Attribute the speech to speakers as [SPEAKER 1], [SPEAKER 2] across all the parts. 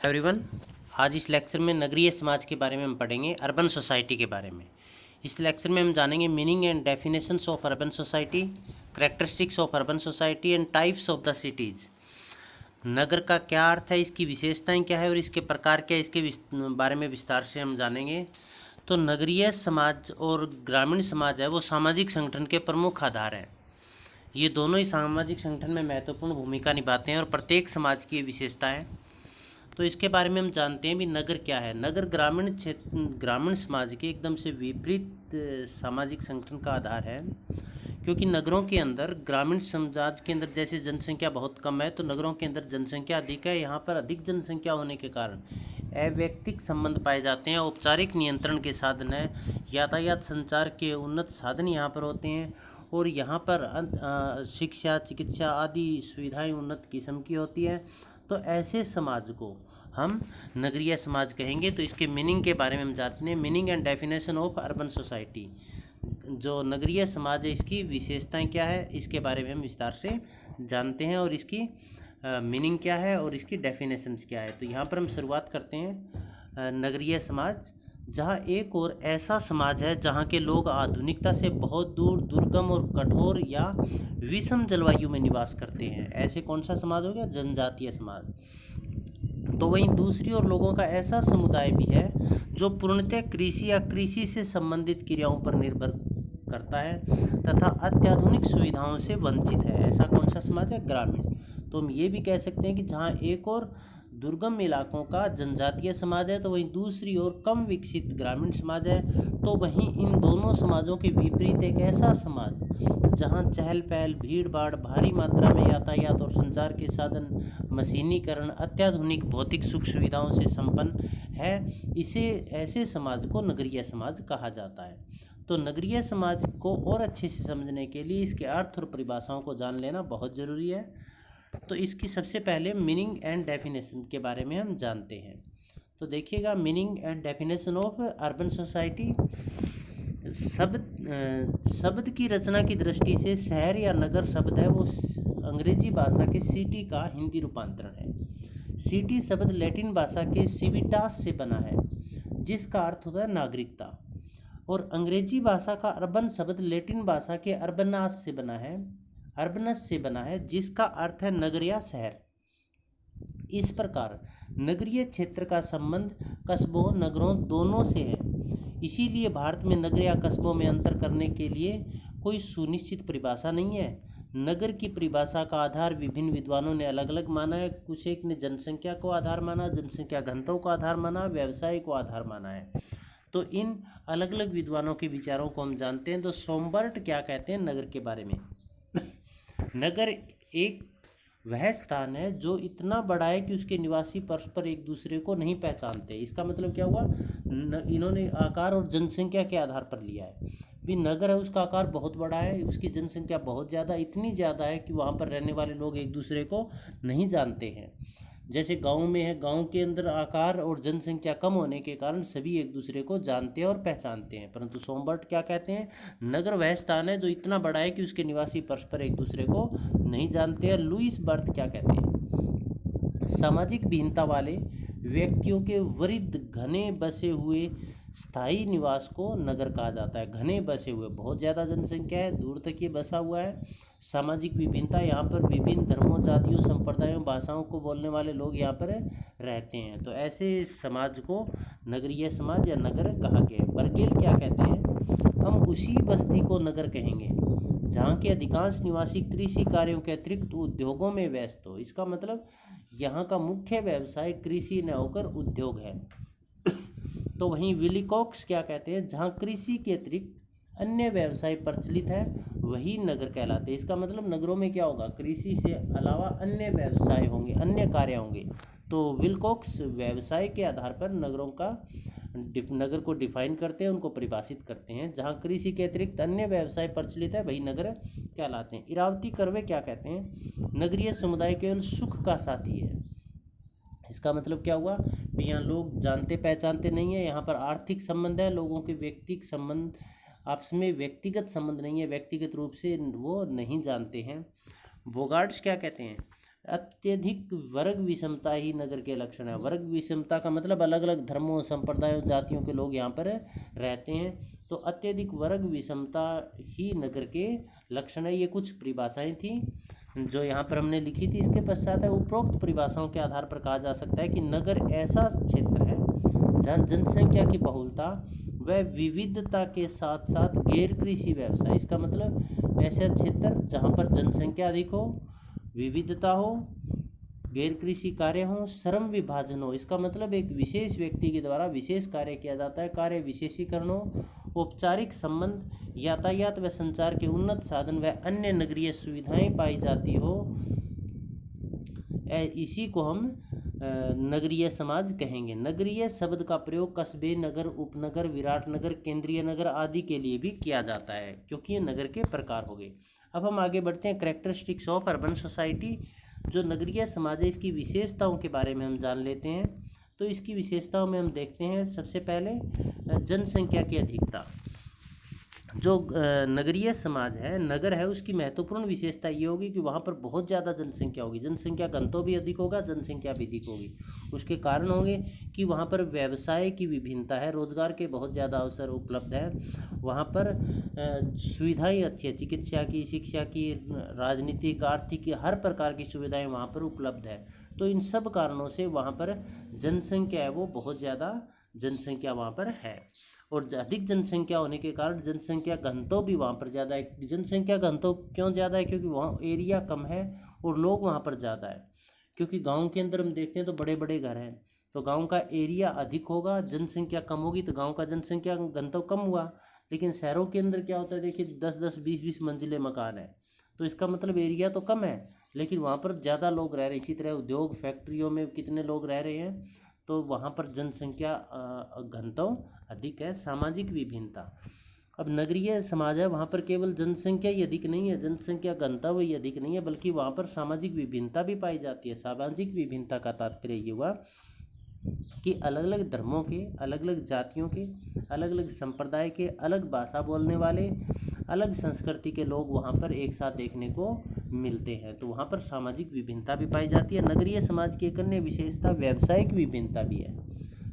[SPEAKER 1] Everyone, आज इस lecture में नगरीय समाज के बारे में हम पढ़ेंगे, अर्बन सोसाइटी के बारे में। इस लेक्चर में हम जानेंगे meaning and definitions of urban society, characteristics of urban society and types of the cities. नगर का क्या अर्थ है, इसकी विशेषताएं क्या है और इसके प्रकार क्या है, इसके बारे में विस्तार से हम जानेंगे। तो नगरीय समाज और ग्रामीण समाज है वो सामाजिक संगठन के प्रमुख आधार हैं। ये दोनों ही सामाजिक संगठन में महत्वपूर्ण भूमिका निभाते हैं और प्रत्येक समाज की विशेषता है। तो इसके बारे में हम जानते हैं भी नगर क्या है। नगर ग्रामीण समाज के एकदम से विपरीत सामाजिक संगठन का आधार है, क्योंकि नगरों के अंदर ग्रामीण समाज के अंदर जैसे जनसंख्या बहुत कम है, तो नगरों के अंदर जनसंख्या अधिक है। यहाँ पर अधिक जनसंख्या होने के कारण अवैयक्तिक संबंध पाए जाते हैं, औपचारिक नियंत्रण के साधन है, यातायात संचार के उन्नत साधन यहाँ पर होते हैं और यहाँ पर शिक्षा, चिकित्सा आदि सुविधाएं उन्नत किस्म की होती है। तो ऐसे समाज को हम नगरीय समाज कहेंगे। तो इसके मीनिंग के बारे में हम जानते हैं। Meaning and definition of urban society. जो नगरीय समाज है इसकी विशेषताएं क्या है, इसके बारे में हम विस्तार से जानते हैं और इसकी मीनिंग क्या है और इसकी डेफिनेशंस क्या है। तो यहाँ पर हम शुरुआत करते हैं नगरीय समाज, जहाँ एक और ऐसा समाज है जहाँ के लोग आधुनिकता से बहुत दूर, दुर्गम और कठोर या विषम जलवायु में निवास करते हैं। ऐसे कौन सा समाज हो गया? जनजातीय समाज। तो वहीं दूसरी ओर लोगों का ऐसा समुदाय भी है जो पूर्णतः कृषि या कृषि से संबंधित क्रियाओं पर निर्भर करता है तथा अत्याधुनिक सुविधाओं से वंचित है। ऐसा कौन सा समाज है? ग्रामीण। तो हम ये भी कह सकते हैं कि जहाँ एक और दुर्गम इलाकों का जनजातीय समाज है, तो वहीं दूसरी ओर कम विकसित ग्रामीण समाज है। तो वहीं इन दोनों समाजों के विपरीत एक ऐसा समाज जहां चहल पहल, भीड़ भाड़, भारी मात्रा में यातायात और संचार के साधन, मशीनीकरण, अत्याधुनिक भौतिक सुख सुविधाओं से संपन्न है, इसे ऐसे समाज को नगरीय समाज कहा जाता है। तो नगरीय समाज को और अच्छे से समझने के लिए इसके अर्थ और परिभाषाओं को जान लेना बहुत ज़रूरी है। तो इसकी सबसे पहले मीनिंग एंड डेफिनेशन के बारे में हम जानते हैं। तो देखिएगा, meaning and definition of urban society. शब्द की रचना की दृष्टि से शहर या नगर शब्द है वो अंग्रेजी भाषा के सिटी का हिंदी रूपांतरण है। सिटी शब्द लैटिन भाषा के सिविटास से बना है, जिसका अर्थ होता है नागरिकता, और अंग्रेजी भाषा का अर्बन शब्द लैटिन भाषा के अर्बनास से बना है, जिसका अर्थ है नगर या शहर। इस प्रकार नगरीय क्षेत्र का संबंध कस्बों, नगरों दोनों से है। इसीलिए भारत में नगर या कस्बों में अंतर करने के लिए कोई सुनिश्चित परिभाषा नहीं है। नगर की परिभाषा का आधार विभिन्न विद्वानों ने अलग अलग माना है। कुछ एक ने जनसंख्या को आधार माना, जनसंख्या घनत्व को आधार माना, व्यवसाय को आधार माना है। तो इन अलग अलग विद्वानों के विचारों को हम जानते हैं। तो सोमबर्ट क्या कहते हैं नगर के बारे में? नगर एक वह स्थान है जो इतना बड़ा है कि उसके निवासी परस्पर एक दूसरे को नहीं पहचानते। इसका मतलब क्या हुआ? इन्होंने आकार और जनसंख्या के आधार पर लिया है। भी नगर है, उसका आकार बहुत बड़ा है, उसकी जनसंख्या बहुत ज़्यादा, इतनी ज़्यादा है कि वहाँ पर रहने वाले लोग एक दूसरे को नहीं जानते हैं। जैसे गांव में है, गांव के अंदर आकार और जनसंख्या कम होने के कारण सभी एक दूसरे को जानते हैं और पहचानते हैं। परंतु सोमबर्ट क्या कहते हैं? नगर वह स्थान है जो इतना बड़ा है कि उसके निवासी परस्पर एक दूसरे को नहीं जानते हैं। लुईस बर्थ क्या कहते हैं? सामाजिक भिन्नता वाले व्यक्तियों के वृद्ध घने बसे हुए स्थायी निवास को नगर कहा जाता है। घने बसे हुए, बहुत ज़्यादा जनसंख्या है, दूर तक ये बसा हुआ है। सामाजिक विभिन्नता, यहाँ पर विभिन्न धर्मों, जातियों, संप्रदायों, भाषाओं को बोलने वाले लोग यहाँ पर रहते हैं। तो ऐसे समाज को नगरीय समाज या नगर कहा गया है। बर्गेल क्या कहते हैं? हम उसी बस्ती को नगर कहेंगे जहाँ के अधिकांश निवासी कृषि कार्यों के अतिरिक्त उद्योगों में व्यस्त हो। इसका मतलब यहाँ का मुख्य व्यवसाय कृषि न होकर उद्योग है। तो वहीं विलिकॉक्स क्या कहते हैं? जहाँ कृषि के अतिरिक्त अन्य व्यवसाय प्रचलित है वही नगर कहलाते हैं। इसका मतलब नगरों में क्या होगा? कृषि से अलावा अन्य व्यवसाय होंगे, अन्य कार्य होंगे। तो विलकॉक्स व्यवसाय के आधार पर नगर को डिफाइन करते हैं, उनको परिभाषित करते हैं। जहाँ कृषि के अतिरिक्त अन्य व्यवसाय प्रचलित है वही नगर कहलाते हैं। इरावती कर्वे क्या कहते हैं? नगरीय समुदाय केवल सुख का साथी है। इसका मतलब क्या हुआ? यहाँ लोग जानते पहचानते नहीं है, यहाँ पर आर्थिक संबंध है, लोगों के व्यक्तिगत संबंध, आपस में व्यक्तिगत संबंध नहीं है, व्यक्तिगत रूप से वो नहीं जानते हैं। बोगार्ड्स क्या कहते हैं? अत्यधिक वर्ग विषमता ही नगर के लक्षण है। वर्ग विषमता का मतलब अलग अलग धर्मों, संप्रदायों, जातियों के लोग यहाँ पर रहते हैं, तो अत्यधिक वर्ग विषमता ही नगर के लक्षण है। ये कुछ परिभाषाएं थी जो यहाँ पर हमने लिखी थी। इसके पश्चात है, उपरोक्त परिभाषाओं के आधार पर कहा जा सकता है कि नगर ऐसा क्षेत्र है जहाँ जनसंख्या की बहुलता व विविधता के साथ साथ गैर कृषि व्यवसाय, इसका मतलब ऐसा क्षेत्र जहाँ पर जनसंख्या अधिक हो, विविधता हो, गैर कृषि कार्य हो, श्रम विभाजन हो, इसका मतलब एक विशेष व्यक्ति के द्वारा विशेष कार्य किया जाता है, कार्य विशेषीकरण हो, औपचारिक संबंध, यातायात व संचार के उन्नत साधन व अन्य नगरीय सुविधाएं पाई जाती हो, इसी को हम नगरीय समाज कहेंगे। नगरीय शब्द का प्रयोग कस्बे, नगर, उपनगर, विराट नगर, केंद्रीय नगर आदि के लिए भी किया जाता है, क्योंकि ये नगर के प्रकार हो गए। अब हम आगे बढ़ते हैं। कैरेक्टरिस्टिक्स ऑफ अर्बन सोसाइटी, जो नगरीय समाज है इसकी विशेषताओं के बारे में हम जान लेते हैं। तो इसकी विशेषताओं में हम देखते हैं, सबसे पहले जनसंख्या की अधिकता। जो नगरीय समाज है, नगर है, उसकी महत्वपूर्ण विशेषता ये होगी कि वहाँ पर बहुत ज़्यादा जनसंख्या होगी, जनसंख्या घनत्व भी अधिक होगा, जनसंख्या भी अधिक होगी। उसके कारण होंगे कि वहाँ पर व्यवसाय की विभिन्नता है, रोजगार के बहुत ज़्यादा अवसर उपलब्ध है, वहाँ पर सुविधाएं अच्छी है, चिकित्सा की, शिक्षा की, राजनीतिक, आर्थिक, हर प्रकार की सुविधाएं वहाँ पर उपलब्ध है। तो इन सब कारणों से वहाँ पर जनसंख्या है वो बहुत ज़्यादा जनसंख्या वहाँ पर है, और अधिक जनसंख्या होने के कारण जनसंख्या घनत्व भी वहाँ पर ज़्यादा है। जनसंख्या घनत्व क्यों ज़्यादा है? क्योंकि वहाँ एरिया कम है और लोग वहाँ पर ज़्यादा है। क्योंकि गांव के अंदर हम देखते हैं तो बड़े बड़े घर हैं, तो गांव का एरिया अधिक होगा, जनसंख्या कम होगी, तो गांव का जनसंख्या घनत्व कम हुआ। लेकिन शहरों के अंदर क्या होता है, देखिए 10-10, 20-20 मंजिले मकान है, तो इसका मतलब एरिया तो कम है लेकिन वहाँ पर ज़्यादा लोग रह रहे हैं। इसी तरह उद्योग फैक्ट्रियों में कितने लोग रह रहे हैं, तो वहाँ पर जनसंख्या घनत्व अधिक है। सामाजिक विभिन्नता, अब नगरीय समाज है वहाँ पर केवल जनसंख्या ही अधिक नहीं है, जनसंख्या घनत्व ही अधिक नहीं है, बल्कि वहाँ पर सामाजिक विभिन्नता भी पाई जाती है। सामाजिक विभिन्नता का तात्पर्य ये हुआ कि अलग अलग धर्मों के, अलग अलग जातियों के, अलग अलग संप्रदाय के, अलग भाषा बोलने वाले, अलग संस्कृति के लोग वहाँ पर एक साथ देखने को मिलते हैं, तो वहाँ पर सामाजिक विभिन्नता भी पाई जाती है। नगरीय समाज की एक अन्य विशेषता व्यावसायिक विभिन्नता भी है।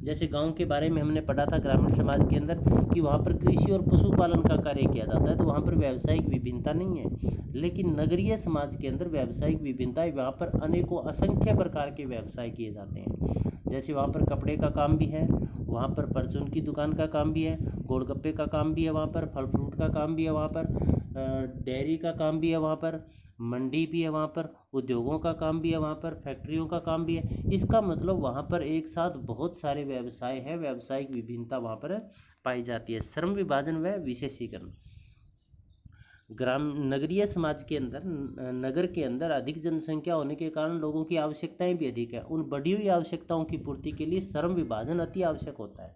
[SPEAKER 1] जैसे गांव के बारे में हमने पढ़ा था ग्रामीण समाज के अंदर कि वहाँ पर कृषि और पशुपालन का कार्य किया जाता है, तो वहाँ पर व्यावसायिक विभिन्नता नहीं है। लेकिन नगरीय समाज के अंदर व्यावसायिक विभिन्नता है, वहाँ पर अनेकों असंख्य प्रकार के व्यवसाय किए जाते हैं। जैसे वहाँ पर कपड़े का काम भी है, वहाँ पर परचून की दुकान का काम भी है, गोलगप्पे का काम भी है, वहाँ पर फल फ्रूट का काम भी है, वहाँ पर डेयरी का काम भी है, वहाँ पर मंडी भी है, वहाँ पर उद्योगों का काम भी है, वहाँ पर फैक्ट्रियों का काम भी है। इसका मतलब वहाँ पर एक साथ बहुत सारे व्यवसाय है, व्यावसायिक विभिन्नता वहाँ पर पाई जाती है। श्रम विभाजन व विशेषीकरण, नगरीय समाज के अंदर, नगर के अंदर अधिक जनसंख्या होने के कारण लोगों की आवश्यकताएं भी अधिक है। उन बढ़ी हुई आवश्यकताओं की पूर्ति के लिए श्रम विभाजन अति आवश्यक होता है।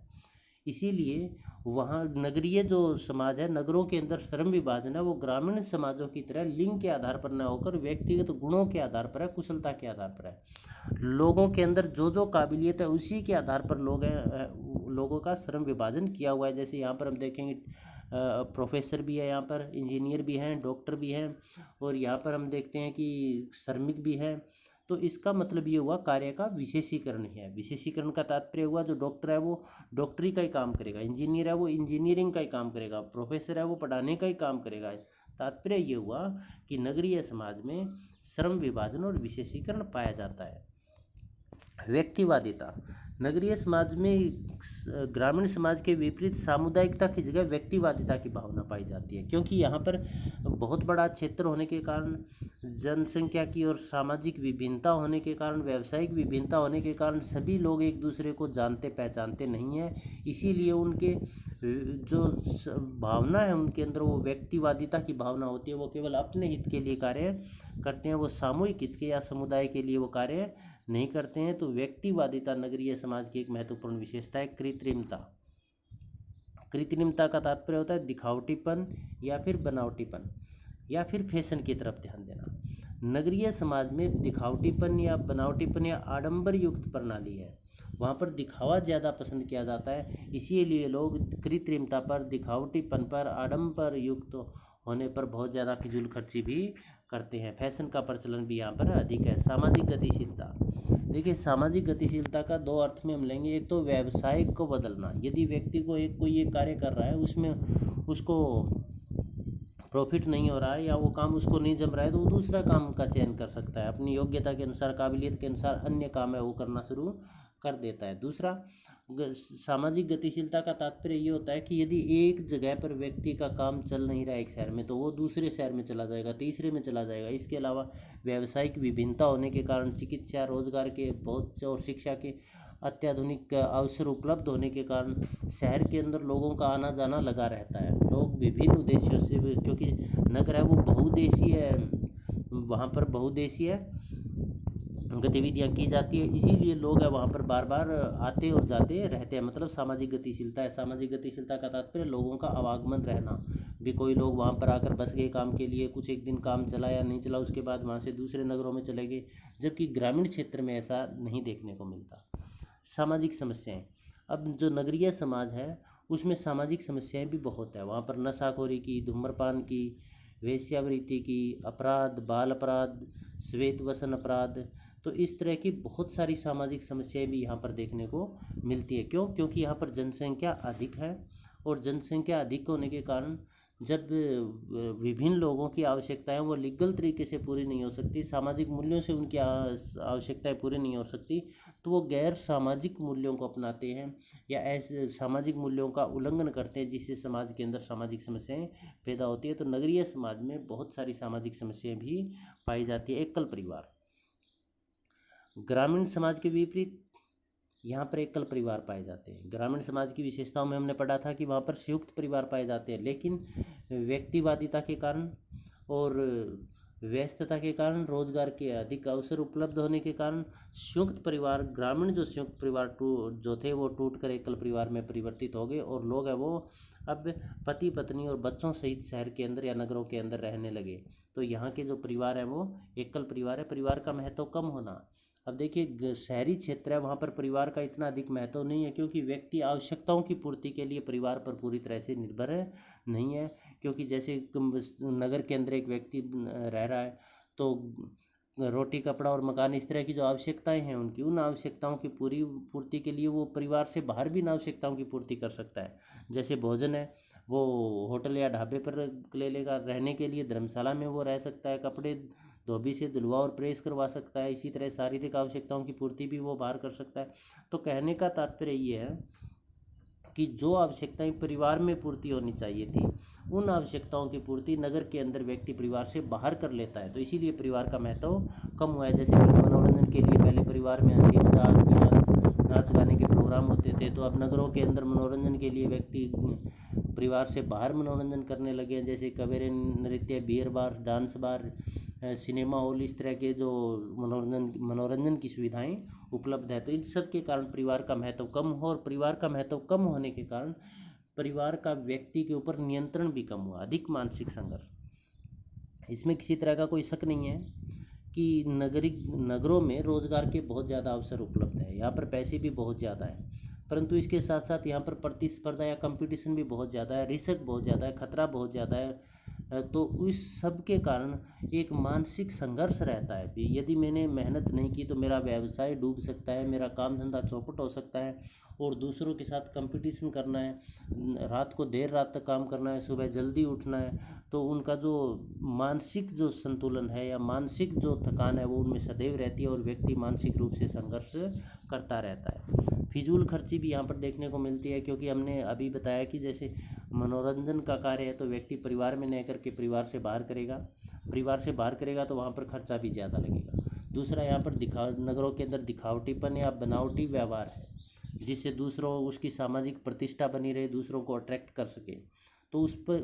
[SPEAKER 1] इसीलिए वहाँ नगरीय जो समाज है, नगरों के अंदर श्रम विभाजन है वो ग्रामीण समाजों की तरह लिंग के आधार पर न होकर व्यक्तिगत गुणों के आधार पर है, कुशलता के आधार पर है। लोगों के अंदर जो जो काबिलियत है उसी के आधार पर लोगों का श्रम विभाजन किया हुआ है। जैसे यहाँ पर हम देखेंगे प्रोफेसर भी है, यहाँ पर इंजीनियर भी हैं, डॉक्टर भी हैं, और यहाँ पर हम देखते हैं कि श्रमिक भी हैं। तो इसका मतलब ये हुआ कार्य का विशेषीकरण है। विशेषीकरण का तात्पर्य हुआ जो डॉक्टर है वो डॉक्टरी का ही काम करेगा, इंजीनियर है वो इंजीनियरिंग का ही काम करेगा, प्रोफेसर है वो पढ़ाने का ही काम करेगा। तात्पर्य ये हुआ कि नगरीय समाज में श्रम विभाजन और विशेषीकरण पाया जाता है। व्यक्तिवादिता, नगरीय समाज में ग्रामीण समाज के विपरीत सामुदायिकता की जगह व्यक्तिवादिता की भावना पाई जाती है, क्योंकि यहाँ पर बहुत बड़ा क्षेत्र होने के कारण, जनसंख्या की और सामाजिक विभिन्नता होने के कारण, व्यावसायिक विभिन्नता होने के कारण सभी लोग एक दूसरे को जानते पहचानते नहीं हैं। इसीलिए उनके जो भावना है उनके अंदर वो व्यक्तिवादिता की भावना होती है, वो केवल अपने हित के लिए कार्य करते हैं, वो सामूहिक हित के या समुदाय के लिए वो कार्य नहीं करते हैं। तो व्यक्तिवादिता नगरीय समाज की एक महत्वपूर्ण विशेषता है। कृत्रिमता, कृत्रिमता का तात्पर्य होता है दिखावटीपन या फिर बनावटीपन या फिर फैशन की तरफ ध्यान देना। नगरीय समाज में दिखावटीपन या बनावटीपन या आडंबर युक्त प्रणाली है, वहाँ पर दिखावा ज़्यादा पसंद किया जाता है। इसीलिए लोग कृत्रिमता पर, दिखावटीपन पर, आडंबर युक्त होने पर बहुत ज़्यादा फिजूल खर्ची भी करते हैं। फैशन का प्रचलन भी यहाँ पर अधिक है। सामाजिक गतिशीलता, देखिए सामाजिक गतिशीलता का दो अर्थ में हम लेंगे। एक तो व्यवसाय को बदलना, यदि व्यक्ति को कोई एक कार्य कर रहा है, उसमें उसको प्रॉफिट नहीं हो रहा है या वो काम उसको नहीं जम रहा है, तो वो दूसरा काम का चयन कर सकता है। अपनी योग्यता के अनुसार, काबिलियत के अनुसार अन्य काम है वो करना शुरू कर देता है। दूसरा, सामाजिक गतिशीलता का तात्पर्य ये होता है कि यदि एक जगह पर व्यक्ति का काम चल नहीं रहा है एक शहर में, तो वो दूसरे शहर में चला जाएगा, तीसरे में चला जाएगा। इसके अलावा व्यावसायिक विभिन्नता होने के कारण, चिकित्सा, रोजगार के बहुत और शिक्षा के अत्याधुनिक अवसर उपलब्ध होने के कारण शहर के अंदर लोगों का आना जाना लगा रहता है। लोग विभिन्न उद्देश्यों से, क्योंकि नगर है वो बहुउद्देशीय है, वहाँ पर बहुउद्देशीय गतिविधियाँ की जाती है, इसीलिए लोग है वहाँ पर बार बार आते और जाते रहते हैं। मतलब सामाजिक गतिशीलता है। सामाजिक गतिशीलता का तात्पर्य लोगों का आवागमन रहना भी। कोई लोग वहाँ पर आकर बस गए काम के लिए, कुछ एक दिन काम चला या नहीं चला, उसके बाद वहाँ से दूसरे नगरों में चले गए, जबकि ग्रामीण क्षेत्र में ऐसा नहीं देखने को मिलता। सामाजिक समस्याएं, अब जो नगरीय समाज है उसमें सामाजिक समस्याएं भी बहुत है। वहाँ पर नशाखोरी की, धूम्रपान की, वेश्यावृत्ति की, अपराध, बाल अपराध, श्वेत वसन अपराध, तो इस तरह की बहुत सारी सामाजिक समस्याएं भी यहाँ पर देखने को मिलती है। क्यों? क्योंकि यहाँ पर जनसंख्या अधिक है, और जनसंख्या अधिक होने के कारण जब विभिन्न लोगों की आवश्यकताएं वो लीगल तरीके से पूरी नहीं हो सकती, सामाजिक मूल्यों से उनकी आवश्यकताएं पूरी नहीं हो सकती, तो वो गैर सामाजिक मूल्यों को अपनाते हैं या ऐसे सामाजिक मूल्यों का उल्लंघन करते हैं, जिससे समाज के अंदर सामाजिक समस्याएं पैदा होती है। तो नगरीय समाज में बहुत सारी सामाजिक समस्याएं भी पाई जाती है। एकल परिवार, ग्रामीण समाज के विपरीत यहाँ पर एकल परिवार पाए जाते हैं। ग्रामीण समाज की विशेषताओं में हमने पढ़ा था कि वहाँ पर संयुक्त परिवार पाए जाते हैं, लेकिन व्यक्तिवादिता के कारण और व्यस्तता के कारण, रोजगार के अधिक अवसर उपलब्ध होने के कारण संयुक्त परिवार, ग्रामीण जो संयुक्त परिवार जो थे वो टूट कर एकल परिवार में परिवर्तित हो गए, और लोग है वो अब पति पत्नी और बच्चों सहित शहर के अंदर या नगरों के अंदर रहने लगे। तो यहाँ के जो परिवार है वो एकल परिवार है। परिवार का महत्व कम होना, अब देखिए शहरी क्षेत्र है, वहाँ पर परिवार का इतना अधिक महत्व नहीं है, क्योंकि व्यक्ति आवश्यकताओं की पूर्ति के लिए परिवार पर पूरी तरह से निर्भर नहीं है। क्योंकि जैसे नगर के अंदर एक व्यक्ति रह रहा है, तो रोटी, कपड़ा और मकान, इस तरह की जो आवश्यकताएं हैं उनकी, उन आवश्यकताओं की पूर्ति के लिए वो परिवार से बाहर भी इन आवश्यकताओं की पूर्ति कर सकता है। जैसे भोजन है वो होटल या ढाबे पर ले लेगा, रहने के लिए धर्मशाला में वो रह सकता है, कपड़े धोबी से धुलवा और प्रेस करवा सकता है, इसी तरह शारीरिक आवश्यकताओं की पूर्ति भी वो बाहर कर सकता है। तो कहने का तात्पर्य ये है कि जो आवश्यकताएं परिवार में पूर्ति होनी चाहिए थी, उन आवश्यकताओं की पूर्ति नगर के अंदर व्यक्ति परिवार से बाहर कर लेता है, तो इसीलिए परिवार का महत्व कम हुआ है। जैसे मनोरंजन के लिए पहले परिवार में हंसी मजाक, नाच गाने के प्रोग्राम होते थे, तो अब नगरों के अंदर मनोरंजन के लिए व्यक्ति परिवार से बाहर मनोरंजन करने लगे हैं। जैसे कबेरे नृत्य, beer bar, dance bar, cinema hall, इस तरह के जो मनोरंजन की सुविधाएं उपलब्ध है। तो इन सब के कारण परिवार का महत्व कम हो, और परिवार का महत्व कम होने के कारण परिवार का व्यक्ति के ऊपर नियंत्रण भी कम हुआ, अधिक मानसिक संघर्ष। इसमें किसी तरह का कोई शक नहीं है कि नगरों में रोजगार के बहुत ज़्यादा अवसर उपलब्ध है, यहाँ पर पैसे भी बहुत ज़्यादा है, परंतु इसके साथ साथ यहाँ पर प्रतिस्पर्धा या कंपटीशन भी बहुत ज़्यादा है, रिस्क बहुत ज़्यादा है, खतरा बहुत ज़्यादा है। तो इस सब के कारण एक मानसिक संघर्ष रहता है भी, यदि मैंने मेहनत नहीं की तो मेरा व्यवसाय डूब सकता है, मेरा काम धंधा चौपट हो सकता है, और दूसरों के साथ कंपटीशन करना है, रात को देर रात तक काम करना है, सुबह जल्दी उठना है, तो उनका जो मानसिक जो संतुलन है या मानसिक जो थकान है वो उनमें सदैव रहती है, और व्यक्ति मानसिक रूप से संघर्ष करता रहता है। फिजूल खर्ची भी यहाँ पर देखने को मिलती है, क्योंकि हमने अभी बताया कि जैसे मनोरंजन का कार्य है तो व्यक्ति परिवार में नहीं करके परिवार से बाहर करेगा, तो वहाँ पर खर्चा भी ज़्यादा लगेगा। दूसरा, यहाँ पर नगरों के अंदर दिखावटीपन या बनावटी व्यवहार है, जिससे दूसरों उसकी सामाजिक प्रतिष्ठा बनी रहे, दूसरों को अट्रैक्ट कर सके, तो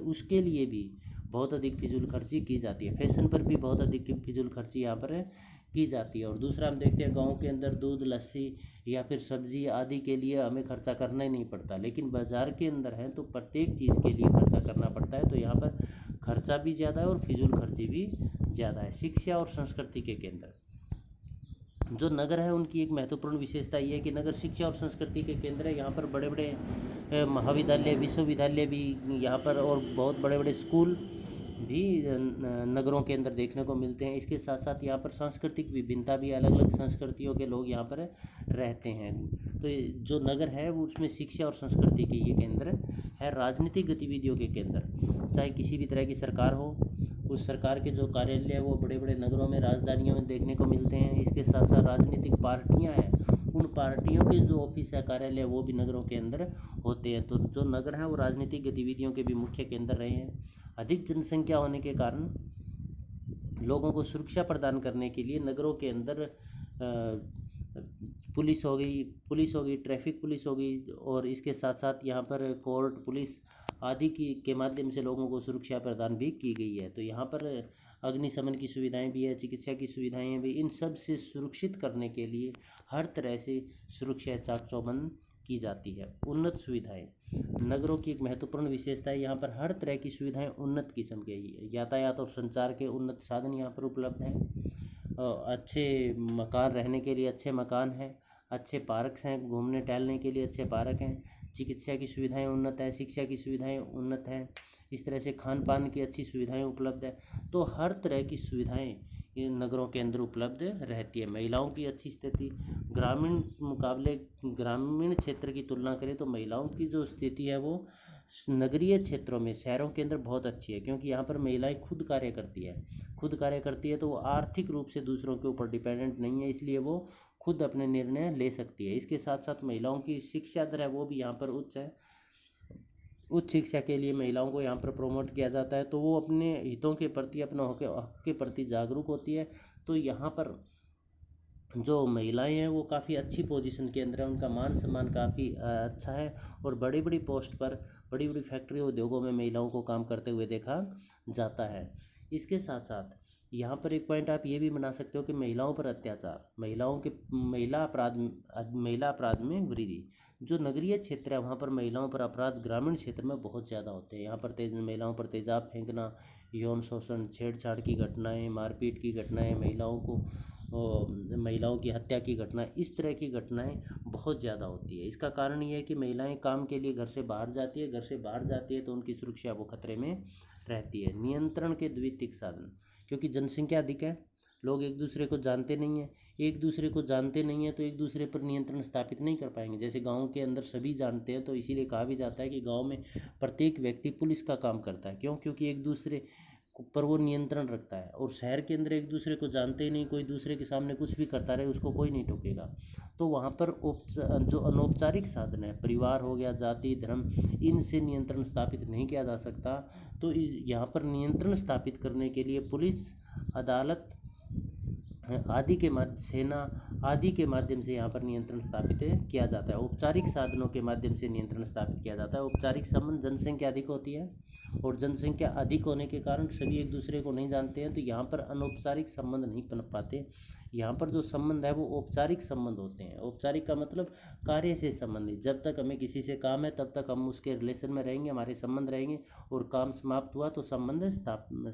[SPEAKER 1] उसके लिए भी बहुत अधिक फिजूल खर्ची की जाती है। फैशन पर भी बहुत अधिक फिजूल खर्ची यहाँ पर की जाती है। और दूसरा, हम देखते हैं गाँव के अंदर दूध, लस्सी या फिर सब्जी आदि के लिए हमें खर्चा करना ही नहीं पड़ता, लेकिन बाज़ार के अंदर है तो प्रत्येक चीज़ के लिए खर्चा करना पड़ता है, तो यहाँ पर खर्चा भी ज़्यादा है और फिजूल खर्ची भी ज़्यादा है। शिक्षा और संस्कृति के केंद्र, जो नगर है उनकी एक महत्वपूर्ण विशेषता ये है कि नगर शिक्षा और संस्कृति के केंद्र है। यहाँ पर बड़े बड़े महाविद्यालय, विश्वविद्यालय भी यहाँ पर, और बहुत बड़े बड़े स्कूल भी नगरों के अंदर देखने को मिलते हैं। इसके साथ साथ यहाँ पर सांस्कृतिक विभिन्नता भी, अलग अलग संस्कृतियों के लोग यहाँ पर रहते हैं। तो जो नगर है वो उसमें शिक्षा और संस्कृति के ये केंद्र है। राजनीतिक गतिविधियों के केंद्र, चाहे किसी भी तरह की सरकार हो, उस सरकार के जो कार्यालय है वो बड़े बड़े नगरों में, राजधानियों में देखने को मिलते हैं। इसके साथ साथ राजनीतिक पार्टियां हैं, उन पार्टियों के जो ऑफिस है, कार्यालय, वो भी नगरों के अंदर होते हैं। तो जो नगर हैं वो राजनीतिक गतिविधियों के भी मुख्य केंद्र रहे हैं। अधिक जनसंख्या होने के कारण लोगों को सुरक्षा प्रदान करने के लिए नगरों के अंदर पुलिस हो गई, ट्रैफिक पुलिस हो गई, और इसके साथ साथ यहाँ पर कोर्ट, पुलिस आदि की के माध्यम से लोगों को सुरक्षा प्रदान भी की गई है। तो यहाँ पर अग्निशमन की सुविधाएं भी है, चिकित्सा की सुविधाएं भी, इन सब से सुरक्षित करने के लिए हर तरह से सुरक्षा चाक चौबंद की जाती है। उन्नत सुविधाएं, नगरों की एक महत्वपूर्ण विशेषता है, यहाँ पर हर तरह की सुविधाएं उन्नत किस्म की, यातायात और संचार के उन्नत साधन यहाँ पर उपलब्ध हैं। अच्छे मकान, रहने के लिए अच्छे मकान हैं, अच्छे पार्क्स हैं, घूमने टहलने के लिए अच्छे पार्क हैं, चिकित्सा की सुविधाएं उन्नत है, शिक्षा की सुविधाएं उन्नत हैं, इस तरह से खान पान की अच्छी सुविधाएं उपलब्ध है। तो हर तरह की सुविधाएं ये नगरों के अंदर उपलब्ध रहती है। महिलाओं की अच्छी स्थिति, ग्रामीण मुकाबले, ग्रामीण क्षेत्र की तुलना करें तो महिलाओं की जो स्थिति है वो नगरीय क्षेत्रों में, शहरों के अंदर बहुत अच्छी है, क्योंकि यहाँ पर महिलाएं खुद कार्य करती है। खुद कार्य करती है तो वो आर्थिक रूप से दूसरों के ऊपर डिपेंडेंट नहीं है, इसलिए वो खुद अपने निर्णय ले सकती है। इसके साथ साथ महिलाओं की शिक्षा दर है वो भी यहाँ पर उच्च है। उच्च शिक्षा के लिए महिलाओं को यहाँ पर प्रमोट किया जाता है, तो वो अपने हितों के प्रति, अपने हक के प्रति जागरूक होती है। तो यहाँ पर जो महिलाएं हैं वो काफ़ी अच्छी पोजीशन के अंदर है, उनका मान सम्मान काफ़ी अच्छा है, और बड़ी बड़ी पोस्ट पर, बड़ी बड़ी फैक्ट्री उद्योगों में महिलाओं को काम करते हुए देखा जाता है। इसके साथ साथ यहाँ पर एक पॉइंट आप ये भी बना सकते हो कि महिलाओं पर अत्याचार, महिला अपराध में वृद्धि। जो नगरीय क्षेत्र है वहाँ पर महिलाओं पर अपराध ग्रामीण क्षेत्र में बहुत ज़्यादा होते हैं। यहाँ पर महिलाओं पर तेजाब फेंकना, यौन शोषण, छेड़छाड़ की घटनाएं, मारपीट की घटनाएं, महिलाओं की हत्या की घटना, इस तरह की घटनाएं बहुत ज़्यादा होती है। इसका कारण ये है कि महिलाएं काम के लिए घर से बाहर जाती है, घर से बाहर जाती है तो उनकी सुरक्षा वो खतरे में रहती है। नियंत्रण के द्वितीयक साधन, क्योंकि जनसंख्या अधिक है, लोग एक दूसरे को जानते नहीं हैं, तो एक दूसरे पर नियंत्रण स्थापित नहीं कर पाएंगे। जैसे गाँव के अंदर सभी जानते हैं, तो इसीलिए कहा भी जाता है कि गाँव में प्रत्येक व्यक्ति पुलिस का काम करता है। क्यों? क्योंकि एक दूसरे पर वो नियंत्रण रखता है। और शहर के अंदर एक दूसरे को जानते ही नहीं, कोई दूसरे के सामने कुछ भी करता रहे उसको कोई नहीं टोकेगा। तो वहाँ पर जो अनौपचारिक साधन है, परिवार हो गया, जाति, धर्म, इनसे नियंत्रण स्थापित नहीं किया जा सकता। तो यहाँ पर नियंत्रण स्थापित करने के लिए पुलिस, अदालत आदि के सेना आदि के माध्यम से यहाँ पर नियंत्रण स्थापित किया जाता है। औपचारिक साधनों के माध्यम से नियंत्रण स्थापित किया जाता है। औपचारिक संबंध, जनसंख्या अधिक होती है, और जनसंख्या अधिक होने के कारण सभी एक दूसरे को नहीं जानते हैं, तो यहाँ पर अनौपचारिक संबंध नहीं पनप पाते। यहाँ पर जो संबंध है वो औपचारिक संबंध होते हैं। औपचारिक का मतलब कार्य से संबंधित, जब तक हमें किसी से काम है तब तक हम उसके रिलेशन में रहेंगे, हमारे संबंध रहेंगे, और काम समाप्त हुआ तो संबंध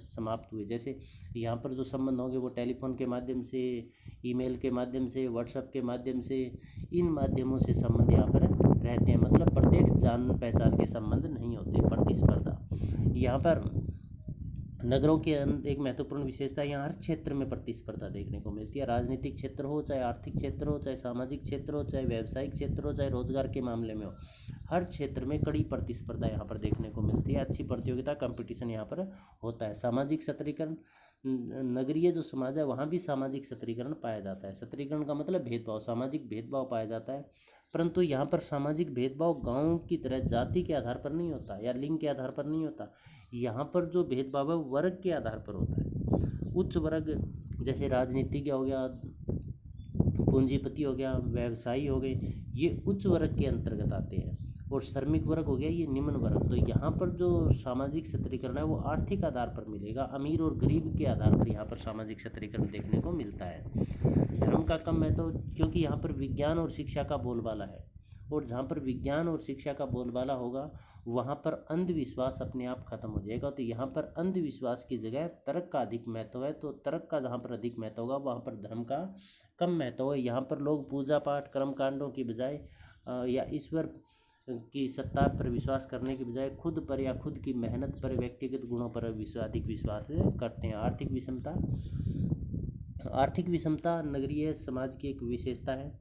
[SPEAKER 1] समाप्त हुए। जैसे यहाँ पर जो संबंध होंगे वो टेलीफोन के माध्यम से, ईमेल के माध्यम से, व्हाट्सएप के माध्यम से, इन माध्यमों से संबंध यहाँ पर रहते हैं। मतलब प्रत्यक्ष जान पहचान के संबंध नहीं होते। प्रतिस्पर्धा, यहाँ पर नगरों के अंदर एक महत्वपूर्ण विशेषता, यहाँ हर क्षेत्र में प्रतिस्पर्धा देखने को मिलती है। राजनीतिक क्षेत्र हो, चाहे आर्थिक क्षेत्र हो, चाहे सामाजिक क्षेत्र हो, चाहे व्यावसायिक क्षेत्र हो, चाहे रोजगार के मामले में हो, हर क्षेत्र में कड़ी प्रतिस्पर्धा यहाँ पर देखने को मिलती है। अच्छी प्रतियोगिता, कंपटीशन यहाँ पर होता है। सामाजिक सतरीकरण, नगरीय जो समाज है वहाँ भी सामाजिक सतरीकरण पाया जाता है। सतरीकरण का मतलब भेदभाव, सामाजिक भेदभाव पाया जाता है, परंतु यहाँ पर सामाजिक भेदभाव गाँव की तरह जाति के आधार पर नहीं होता या लिंग के आधार पर नहीं होता। यहाँ पर जो भेदभाव है वर्ग के आधार पर होता है। उच्च वर्ग जैसे राजनीतिज्ञ हो गया, पूंजीपति हो गया, व्यवसायी हो गए, ये उच्च वर्ग के अंतर्गत आते हैं, और श्रमिक वर्ग हो गया ये निम्न वर्ग। तो यहाँ पर जो सामाजिक सतरीकरण है वो आर्थिक आधार पर मिलेगा, अमीर और गरीब के आधार पर यहाँ पर सामाजिक सतरीकरण देखने को मिलता है। धर्म का कम है तो, क्योंकि यहाँ पर विज्ञान और शिक्षा का बोलबाला है, और जहाँ पर विज्ञान और शिक्षा का बोलबाला होगा वहाँ पर अंधविश्वास अपने आप खत्म हो जाएगा। तो यहाँ पर अंधविश्वास की जगह तर्क का अधिक महत्व है, तो तर्क का जहाँ पर अधिक महत्व होगा वहाँ पर धर्म का कम महत्व है। यहाँ पर लोग पूजा पाठ, कर्म कांडों की बजाय या ईश्वर की सत्ता पर विश्वास करने के बजाय खुद पर या खुद की मेहनत पर, व्यक्तिगत गुणों पर अधिक विश्वास करते हैं। आर्थिक विषमता नगरीय समाज की एक विशेषता है।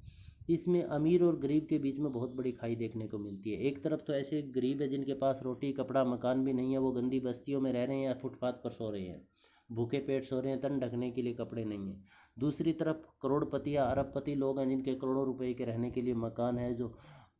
[SPEAKER 1] इसमें अमीर और गरीब के बीच में बहुत बड़ी खाई देखने को मिलती है। एक तरफ तो ऐसे गरीब है जिनके पास रोटी कपड़ा मकान भी नहीं है, वो गंदी बस्तियों में रह रहे हैं या फुटपाथ पर सो रहे हैं, भूखे पेट सो रहे हैं, तन ढकने के लिए कपड़े नहीं हैं। दूसरी तरफ करोड़पति या अरबपति लोग हैं जिनके करोड़ों रुपए के रहने के लिए मकान है, जो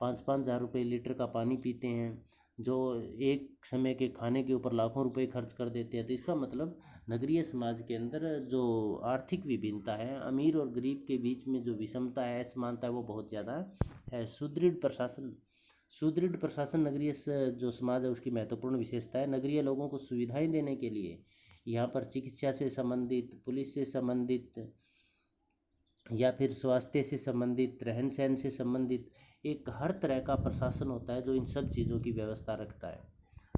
[SPEAKER 1] 5-5 हज़ार रुपये लीटर का पानी पीते हैं, जो एक समय के खाने के ऊपर लाखों रुपए खर्च कर देते हैं। तो इसका मतलब नगरीय समाज के अंदर जो आर्थिक विभिन्नता है, अमीर और गरीब के बीच में जो विषमता है, असमानता है, वो बहुत ज़्यादा है। सुदृढ़ प्रशासन नगरीय जो समाज है उसकी महत्वपूर्ण विशेषता है। नगरीय लोगों को सुविधाएं देने के लिए यहाँ पर चिकित्सा से संबंधित, पुलिस से संबंधित या फिर स्वास्थ्य से संबंधित, रहन सहन से संबंधित एक हर तरह का प्रशासन होता है जो इन सब चीज़ों की व्यवस्था रखता है।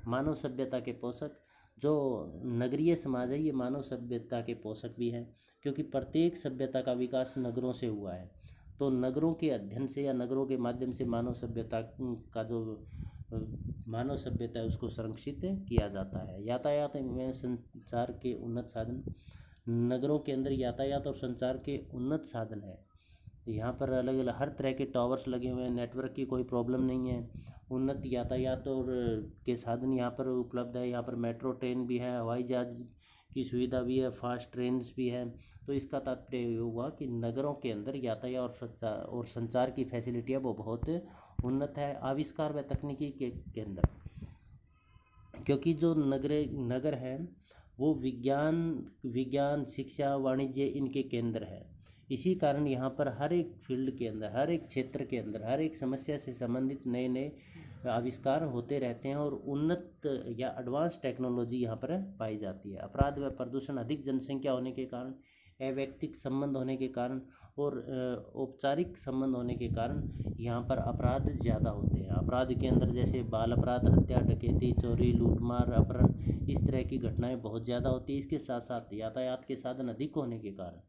[SPEAKER 1] मानव सभ्यता के पोषक जो नगरीय समाज है, ये मानव सभ्यता के पोषक भी हैं, क्योंकि प्रत्येक सभ्यता का विकास नगरों से हुआ है। तो नगरों के अध्ययन से या नगरों के माध्यम से मानव सभ्यता का जो मानव सभ्यता है उसको संरक्षित किया जाता है। यातायात एवं संचार के उन्नत साधन, नगरों के अंदर यातायात और संचार के उन्नत साधन है। यहाँ पर अलग अलग हर तरह के टावर्स लगे हुए हैं, नेटवर्क की कोई प्रॉब्लम नहीं है, उन्नत यातायात और के साधन यहाँ पर उपलब्ध है। यहाँ पर मेट्रो ट्रेन भी है, हवाई जहाज की सुविधा भी है, फास्ट ट्रेन्स भी है। तो इसका तात्पर्य ये हुआ कि नगरों के अंदर यातायात और संचार की फैसिलिटी है वो बहुत उन्नत है। आविष्कार व तकनीकी के अंदर, क्योंकि जो नगर है वो विज्ञान शिक्षा वाणिज्य इनके केंद्र है। इसी कारण यहाँ पर हर एक फील्ड के अंदर, हर एक क्षेत्र के अंदर, हर एक समस्या से संबंधित नए नए आविष्कार होते रहते हैं और उन्नत या एडवांस टेक्नोलॉजी यहाँ पर पाई जाती है। अपराध व प्रदूषण, अधिक जनसंख्या होने के कारण, अवैयक्तिक संबंध होने के कारण और औपचारिक संबंध होने के कारण यहाँ पर अपराध ज़्यादा होते हैं। अपराध के अंदर जैसे बाल अपराध, हत्या, डकैती, चोरी, लूटमार, अपहरण, इस तरह की घटनाएं बहुत ज़्यादा होती है। इसके साथ साथ यातायात के साधन अधिक होने के कारण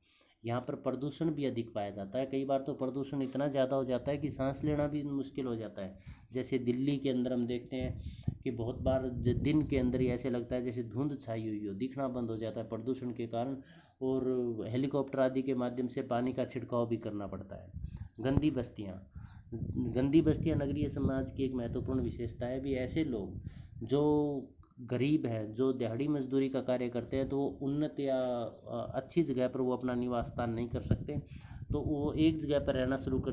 [SPEAKER 1] यहाँ पर प्रदूषण भी अधिक पाया जाता है। कई बार तो प्रदूषण इतना ज़्यादा हो जाता है कि सांस लेना भी मुश्किल हो जाता है। जैसे दिल्ली के अंदर हम देखते हैं कि बहुत बार दिन के अंदर ही ऐसे लगता है जैसे धुंध छाई हुई हो, दिखना बंद हो जाता है प्रदूषण के कारण, और हेलीकॉप्टर आदि के माध्यम से पानी का छिड़काव भी करना पड़ता है। गंदी बस्तियाँ नगरीय समाज की एक महत्वपूर्ण विशेषता है। भी ऐसे लोग जो गरीब है, जो दिहाड़ी मजदूरी का कार्य करते हैं, तो वो उन्नत या अच्छी जगह पर वो अपना निवास स्थान नहीं कर सकते, तो वो एक जगह पर रहना शुरू कर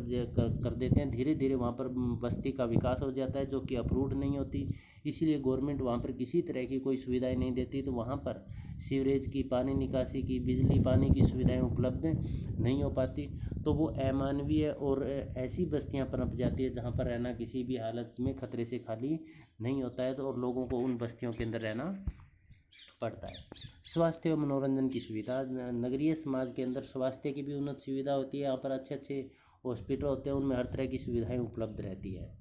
[SPEAKER 1] देते हैं। धीरे धीरे वहाँ पर बस्ती का विकास हो जाता है जो कि अप्रूव्ड नहीं होती। इसीलिए गवर्नमेंट वहाँ पर किसी तरह की कोई सुविधाएं नहीं देती, तो वहाँ पर सीवरेज की, पानी निकासी की, बिजली पानी की सुविधाएं उपलब्ध नहीं हो पाती। तो वो अमानवीय और ऐसी बस्तियाँ पनप जाती है जहाँ पर रहना किसी भी हालत में खतरे से खाली नहीं होता है, तो और लोगों को उन बस्तियों के अंदर रहना पड़ता है। स्वास्थ्य और मनोरंजन की सुविधा, नगरीय समाज के अंदर स्वास्थ्य की भी उन्नत सुविधा होती है। यहाँ पर अच्छे अच्छे हॉस्पिटल होते हैं, उनमें हर तरह की सुविधाएं उपलब्ध रहती है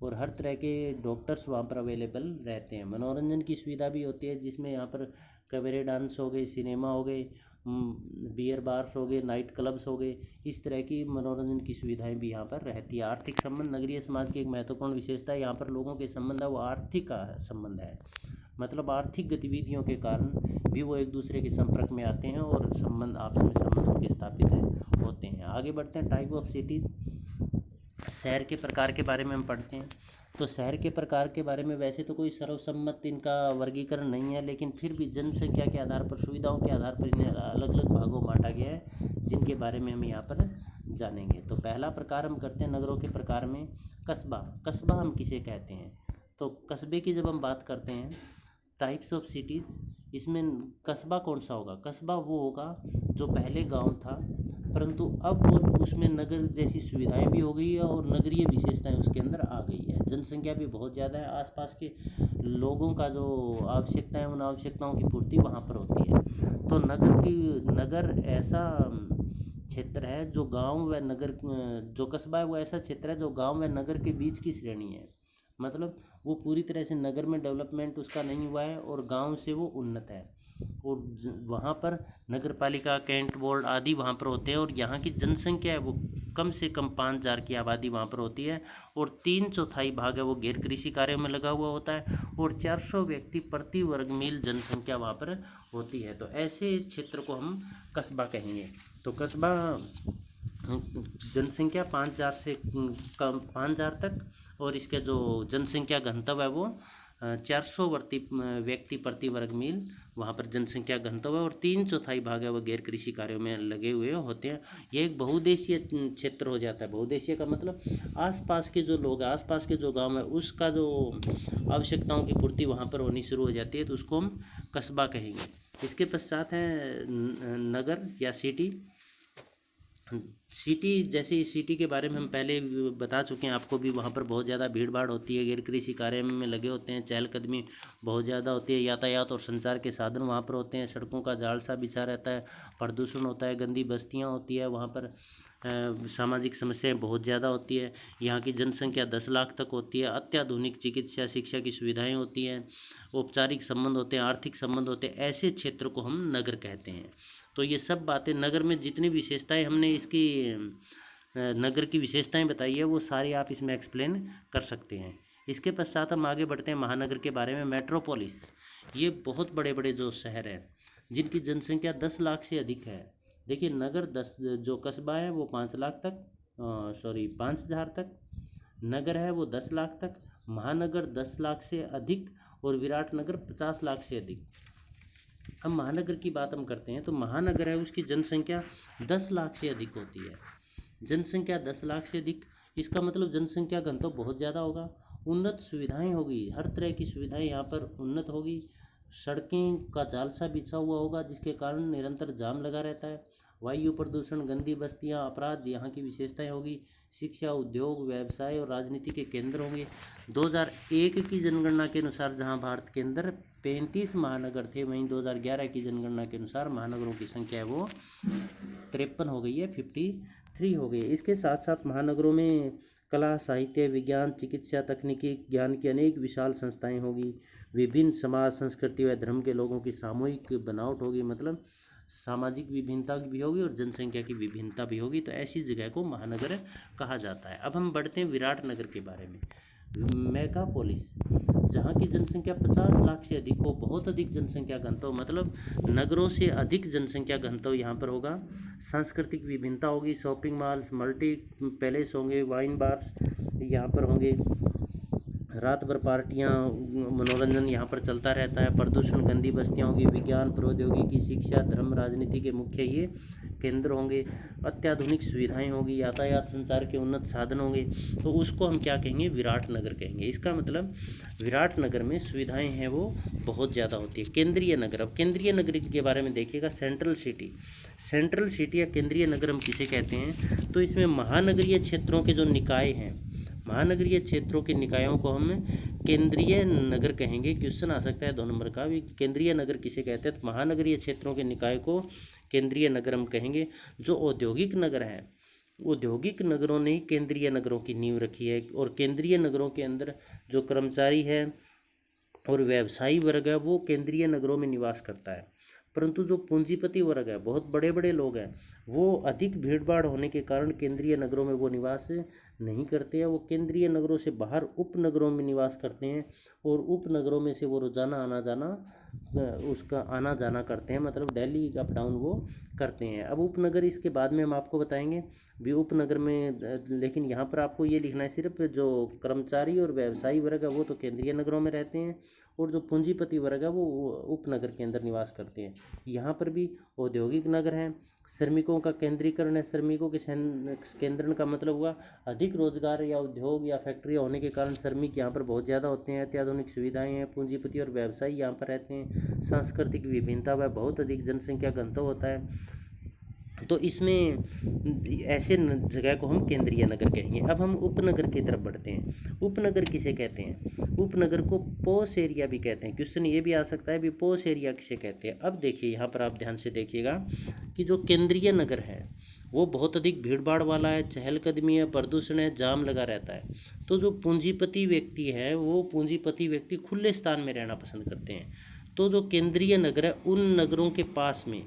[SPEAKER 1] और हर तरह के डॉक्टर्स वहाँ पर अवेलेबल रहते हैं। मनोरंजन की सुविधा भी होती है, जिसमें यहाँ पर कबेरे डांस हो गए, सिनेमा हो गए, बियर बार्स हो गए, नाइट क्लब्स हो गए, इस तरह की मनोरंजन की सुविधाएं भी यहाँ पर रहती है। आर्थिक संबंध, नगरीय समाज की एक महत्वपूर्ण विशेषता है। यहाँ पर लोगों के संबंध है वो आर्थिक संबंध है, मतलब आर्थिक गतिविधियों के कारण भी वो एक दूसरे के संपर्क में आते हैं और संबंध, आपस में संबंध उनके स्थापित होते हैं। आगे बढ़ते हैं। टाइप ऑफ सिटी, शहर के प्रकार के बारे में हम पढ़ते हैं। तो शहर के प्रकार के बारे में वैसे तो कोई सर्वसम्मत इनका वर्गीकरण नहीं है, लेकिन फिर भी जनसंख्या के आधार पर, सुविधाओं के आधार पर इन्हें अलग अलग भागों में बांटा गया है, जिनके बारे में हम यहाँ पर जानेंगे। तो पहला प्रकार हम करते हैं नगरों के प्रकार में, कस्बा। कस्बा हम किसे कहते हैं? तो कस्बे की जब हम बात करते हैं, टाइप्स ऑफ सिटीज़, इसमें कस्बा कौन सा होगा? कस्बा वो होगा जो पहले गांव था, परंतु अब वो उसमें नगर जैसी सुविधाएं भी हो गई है और नगरीय विशेषताएं उसके अंदर आ गई है। जनसंख्या भी बहुत ज़्यादा है, आसपास के लोगों का जो आवश्यकता है, उन आवश्यकताओं की पूर्ति वहाँ पर होती है। तो नगर ऐसा क्षेत्र है जो गांव व नगर, जो कस्बा है वो ऐसा क्षेत्र है जो गांव व नगर के बीच की श्रेणी है। मतलब वो पूरी तरह से नगर में डेवलपमेंट उसका नहीं हुआ है और गांव से वो उन्नत है। और वहाँ पर नगर पालिका, कैंट बोर्ड आदि वहाँ पर होते हैं। और यहाँ की जनसंख्या है वो कम से कम 5,000 की आबादी वहाँ पर होती है। और 3/4 भाग है वो गैर कृषि कार्यों में लगा हुआ होता है। और 400 व्यक्ति प्रति वर्ग मील जनसंख्या वहाँ पर होती है। तो ऐसे क्षेत्र को हम कस्बा कहेंगे। तो कस्बा जनसंख्या 5,000 से कम, 5,000 तक, और इसका जो जनसंख्या घनत्व है वो 400 व्यक्ति प्रति वर्ग मील वहाँ पर जनसंख्या घनत्व है। और 3/4 भाग है वो गैर कृषि कार्यों में लगे हुए होते हैं। ये एक बहुउद्देशीय क्षेत्र हो जाता है। बहुउद्देशीय का मतलब आसपास के जो लोग, आसपास के जो गांव है, उसका जो आवश्यकताओं की पूर्ति वहाँ पर होनी शुरू हो जाती है, तो उसको हम कस्बा कहेंगे। इसके पश्चात है नगर या सिटी। सिटी, जैसे सिटी के बारे में हम पहले बता चुके हैं आपको भी, वहाँ पर बहुत ज़्यादा भीड़ भाड़ होती है, गैर कृषि कार्य में लगे होते हैं, चहलकदमी बहुत ज़्यादा होती है, यातायात और संचार के साधन वहाँ पर होते हैं, सड़कों का जाल सा बिछा रहता है, प्रदूषण होता है, गंदी बस्तियाँ होती है वहाँ पर, सामाजिक समस्याएं बहुत ज़्यादा होती है। यहाँ की जनसंख्या 10 लाख तक होती है। अत्याधुनिक चिकित्सा, शिक्षा की सुविधाएँ होती हैं, औपचारिक संबंध होते हैं, आर्थिक संबंध होते हैं। ऐसे क्षेत्र को हम नगर कहते हैं। तो ये सब बातें, नगर में जितनी विशेषताएं हमने इसकी नगर की विशेषताएं बताई है, वो सारी आप इसमें एक्सप्लेन कर सकते हैं। इसके पश्चात हम आगे बढ़ते हैं महानगर के बारे में। मेट्रोपोलिस, ये बहुत बड़े बड़े जो शहर हैं जिनकी जनसंख्या 10 लाख से अधिक है। देखिए, नगर 10, जो कस्बा है वो 5 लाख तक, 5,000 तक, नगर है वो 10 लाख तक, महानगर 10 लाख से अधिक, और विराट नगर 50 लाख से अधिक। अब महानगर की बात हम करते हैं, तो महानगर है उसकी जनसंख्या 10 लाख से अधिक होती है। जनसंख्या 10 लाख से अधिक, इसका मतलब जनसंख्या घनत्व बहुत ज़्यादा होगा। उन्नत सुविधाएं होगी, हर तरह की सुविधाएं यहाँ पर उन्नत होगी। सड़कें का जाल सा बिछा हुआ होगा जिसके कारण निरंतर जाम लगा रहता है। वायु प्रदूषण, गंदी बस्तियाँ, अपराध यहाँ की विशेषताएं होगी। शिक्षा, उद्योग, व्यवसाय और राजनीति के केंद्र होंगे। 2001 की जनगणना के अनुसार जहाँ भारत के अंदर 35 महानगर थे, वहीं 2011 की जनगणना के अनुसार महानगरों की संख्या है वो 53 हो गई है, 53 हो गई है। इसके साथ साथ महानगरों में कला, साहित्य, विज्ञान, चिकित्सा, तकनीकी ज्ञान की अनेक विशाल संस्थाएं होगी। विभिन्न समाज, संस्कृति व धर्म के लोगों की सामूहिक बनावट होगी, मतलब सामाजिक विभिन्नता भी होगी और जनसंख्या की विभिन्नता भी होगी। तो ऐसी जगह को महानगर कहा जाता है। अब हम बढ़ते हैं विराट नगर के बारे में। मेगापोलिस, जहाँ की जनसंख्या 50 लाख से अधिक हो, बहुत अधिक जनसंख्या घनत्व, मतलब नगरों से अधिक जनसंख्या घनत्व यहाँ पर होगा। सांस्कृतिक विभिन्नता होगी, शॉपिंग मॉल्स, मल्टी पैलेस होंगे, वाइन बार्स यहाँ पर होंगे, रात भर पार्टियाँ, मनोरंजन यहाँ पर चलता रहता है। प्रदूषण, गंदी बस्तियाँ होंगी, विज्ञान, प्रौद्योगिकी, शिक्षा, धर्म, राजनीति के मुख्य ये केंद्र होंगे। अत्याधुनिक सुविधाएं होगी, यातायात, संचार के उन्नत साधन होंगे। तो उसको हम क्या कहेंगे? विराट नगर कहेंगे। इसका मतलब विराट नगर में सुविधाएं हैं वो बहुत ज़्यादा होती है। केंद्रीय नगर, अब केंद्रीय नगर के बारे में देखिएगा। सेंट्रल सिटी, सेंट्रल सिटी या केंद्रीय नगर हम किसे कहते हैं? तो इसमें महानगरीय क्षेत्रों के जो निकाय हैं, महानगरीय क्षेत्रों के निकायों को हम केंद्रीय नगर कहेंगे। क्वेश्चन आ सकता है 2 नंबर का भी, केंद्रीय नगर किसे कहते हैं? तो महानगरीय क्षेत्रों के निकाय को केंद्रीय नगर हम कहेंगे। जो औद्योगिक नगर हैं, औद्योगिक नगरों ने केंद्रीय नगरों की नींव रखी है। और केंद्रीय नगरों के अंदर जो कर्मचारी है और व्यवसायी वर्ग है वो केंद्रीय नगरों में निवास करता है। परंतु जो पूंजीपति वर्ग है, बहुत बड़े बड़े लोग हैं, वो अधिक भीड़ भाड़ होने के कारण केंद्रीय नगरों में वो निवास नहीं करते हैं। वो केंद्रीय नगरों से बाहर उपनगरों में निवास करते हैं, और उपनगरों में से वो रोज़ाना आना जाना, उसका आना जाना करते हैं, मतलब डेली अप डाउन वो करते हैं। अब उपनगर इसके बाद में हम आपको बताएंगे भी उपनगर में, लेकिन यहाँ पर आपको ये लिखना है सिर्फ जो कर्मचारी और व्यवसायी वर्ग है वो तो केंद्रीय नगरों में रहते हैं, और जो पूंजीपति वर्ग है वो उपनगर के अंदर निवास करते हैं। यहाँ पर भी औद्योगिक नगर हैं। श्रमिकों का केंद्रीकरण है। श्रमिकों के केंद्रण का मतलब हुआ अधिक रोजगार या उद्योग या फैक्ट्रियाँ होने के कारण श्रमिक यहाँ पर बहुत ज़्यादा होते हैं। अत्याधुनिक सुविधाएं हैं, पूंजीपति और व्यवसायी यहाँ पर रहते हैं। सांस्कृतिक विभिन्नता व बहुत अधिक जनसंख्या घनत्व होता है। तो इसमें ऐसे जगह को हम केंद्रीय नगर कहेंगे। अब हम उपनगर की तरफ बढ़ते हैं। उपनगर किसे कहते हैं? उपनगर को पोश एरिया भी कहते हैं। क्वेश्चन ये भी आ सकता है भी पोश एरिया किसे कहते हैं। अब देखिए, यहाँ पर आप ध्यान से देखिएगा कि जो केंद्रीय नगर है वो बहुत अधिक भीड़ भाड़ वाला है, चहलकदमी है, प्रदूषण है, जाम लगा रहता है। तो जो पूंजीपति व्यक्ति है वो पूंजीपति व्यक्ति खुले स्थान में रहना पसंद करते हैं। तो जो केंद्रीय नगर है उन नगरों के पास में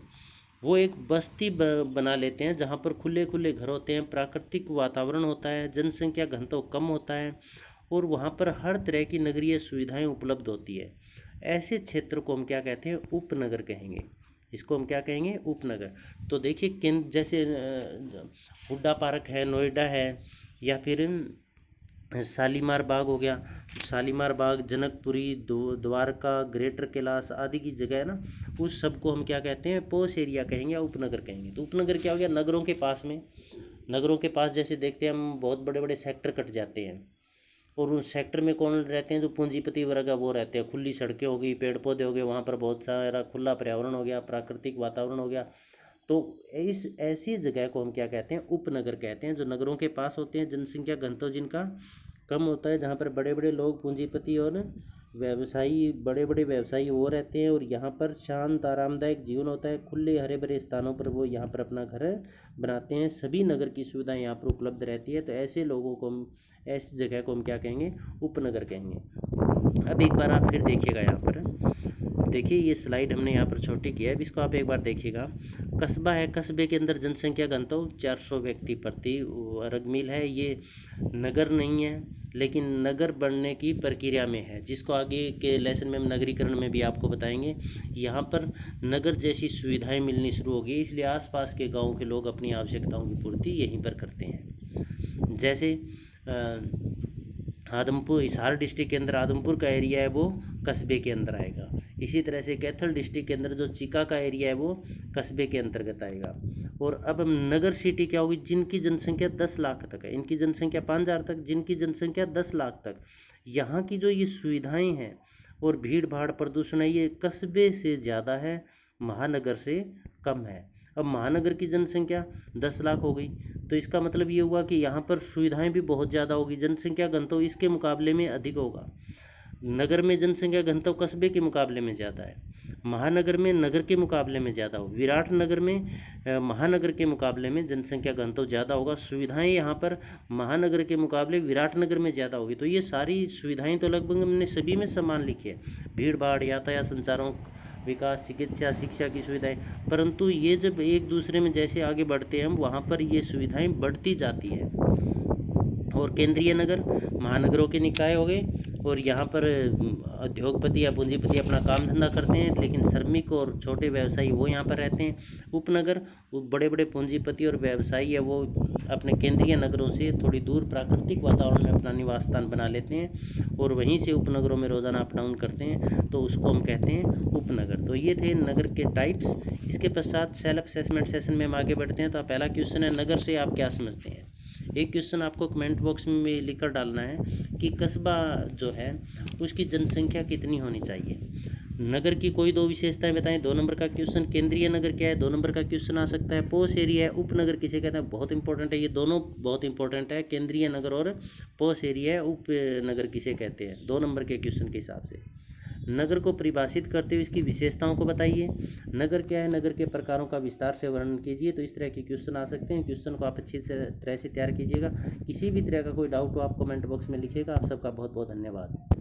[SPEAKER 1] वो एक बस्ती बना लेते हैं जहाँ पर खुले खुले घर होते हैं, प्राकृतिक वातावरण होता है, जनसंख्या घनत्व कम होता है और वहाँ पर हर तरह की नगरीय सुविधाएं उपलब्ध होती है। ऐसे क्षेत्र को हम क्या कहते हैं? उपनगर कहेंगे। इसको हम क्या कहेंगे? उपनगर। तो देखिए केंद्र जैसे हुड्डा पार्क है, नोएडा है, या फिर शालीमार बाग हो गया। शालीमार बाग, जनकपुरी, द्वारका, ग्रेटर कैलाश आदि की जगह है ना, उस सब को हम क्या कहते हैं? पोश एरिया कहेंगे या उपनगर कहेंगे। तो उपनगर क्या हो गया? नगरों के पास में, नगरों के पास जैसे देखते हैं हम बहुत बड़े बड़े सेक्टर कट जाते हैं और उस सेक्टर में कौन रहते हैं? जो पूंजीपति वर्ग है वो रहते हैं। खुली सड़कें हो गई, पेड़ पौधे हो गए, वहाँ पर बहुत सारा खुला पर्यावरण हो गया, प्राकृतिक वातावरण हो गया। तो इस ऐसी जगह को हम क्या कहते हैं? उपनगर कहते हैं, जो नगरों के पास होते हैं, जनसंख्या घनत्व जिनका कम होता है, जहाँ पर बड़े बड़े लोग पूंजीपति और व्यवसायी, बड़े बड़े व्यवसायी वो रहते हैं और यहाँ पर शांत आरामदायक जीवन होता है। खुले हरे भरे स्थानों पर वो यहाँ पर अपना घर बनाते हैं। सभी नगर की सुविधाएं यहाँ पर उपलब्ध रहती है। तो ऐसे लोगों को हम, ऐसी जगह को हम क्या कहेंगे? उपनगर कहेंगे। अब एक बार आप फिर देखिएगा, यहाँ पर देखिए ये स्लाइड हमने यहाँ पर छोटी की है, अब इसको आप एक बार देखिएगा। कस्बा है, कस्बे के अंदर जनसंख्या घनत्व 400 व्यक्ति प्रति वर्ग मील है। ये नगर नहीं है, लेकिन नगर बनने की प्रक्रिया में है, जिसको आगे के लेसन में हम नगरीकरण में भी आपको बताएंगे। यहाँ पर नगर जैसी सुविधाएं मिलनी शुरू हो गई, इसलिए आसपास के गाँव के लोग अपनी आवश्यकताओं की पूर्ति यहीं पर करते हैं। जैसे आदमपुर, हिसार डिस्ट्रिक्ट के अंदर आदमपुर का एरिया है वो कस्बे के अंदर आएगा। इसी तरह से कैथल डिस्ट्रिक्ट के अंदर जो चीका का एरिया है वो कस्बे के अंतर्गत आएगा। और अब हम नगर सिटी क्या होगी? जिनकी जनसंख्या 10 लाख तक है, इनकी जनसंख्या 5,000 तक, जिनकी जनसंख्या 10 लाख तक। यहाँ की जो ये सुविधाएं हैं और भीड़ भाड़ प्रदूषण है, ये कस्बे से ज़्यादा है, महानगर से कम है। अब महानगर की जनसंख्या 10 लाख हो गई, तो इसका मतलब ये हुआ कि यहाँ पर सुविधाएं भी बहुत ज़्यादा होगी, जनसंख्या घनत्व इसके मुकाबले में अधिक होगा। नगर में जनसंख्या घनत्व कस्बे के मुकाबले में ज़्यादा है, महानगर में नगर के मुकाबले में ज़्यादा हो, विराट नगर में महानगर के मुकाबले में जनसंख्या घनत्व ज़्यादा होगा। सुविधाएं यहाँ पर महानगर के मुकाबले विराट नगर में ज़्यादा होगी। तो ये सारी सुविधाएं तो लगभग हमने सभी में समान लिखी है, भीड़ भाड़, यातायात, संचारों, विकास, चिकित्सा, शिक्षा की सुविधाएं। परंतु ये जब एक दूसरे में जैसे आगे बढ़ते हैं हम, वहाँ पर ये सुविधाएं बढ़ती जाती है। और केंद्रीय नगर महानगरों के निकाय हो गए और यहाँ पर उद्योगपति या पूंजीपति अपना काम धंधा करते हैं, लेकिन श्रमिक और छोटे व्यवसायी वो यहाँ पर रहते हैं। उपनगर बड़े बड़े पूंजीपति और व्यवसायी है वो अपने केंद्रीय नगरों से थोड़ी दूर प्राकृतिक वातावरण में अपना निवास स्थान बना लेते हैं और वहीं से उपनगरों में रोज़ाना अप डाउन करते हैं, तो उसको हम कहते हैं उपनगर। तो ये थे नगर के टाइप्स। इसके पश्चात सेल्फ असेसमेंट सेशन में हम आगे बढ़ते हैं। तो पहला क्वेश्चन है, नगर से आप क्या समझते हैं? एक क्वेश्चन आपको कमेंट बॉक्स में लिखकर डालना है कि कस्बा जो है उसकी जनसंख्या कितनी होनी चाहिए। नगर की कोई दो विशेषताएं बताएं। 2 नंबर का क्वेश्चन, केंद्रीय नगर क्या है? 2 नंबर का क्वेश्चन आ सकता है, पोश एरिया है, उपनगर किसे कहते हैं? बहुत इंपॉर्टेंट है, ये दोनों बहुत इंपॉर्टेंट है, केंद्रीय नगर और पोश एरिया है, उपनगर किसे कहते हैं, 2 नंबर के क्वेश्चन के हिसाब से। नगर को परिभाषित करते हुए इसकी विशेषताओं को बताइए। नगर क्या है? नगर के प्रकारों का विस्तार से वर्णन कीजिए। तो इस तरह के क्वेश्चन आ सकते हैं। क्वेश्चन को आप अच्छी तरह से तैयार कीजिएगा। किसी भी तरह का कोई डाउट हो आप कमेंट बॉक्स में लिखिएगा। आप सबका बहुत बहुत धन्यवाद।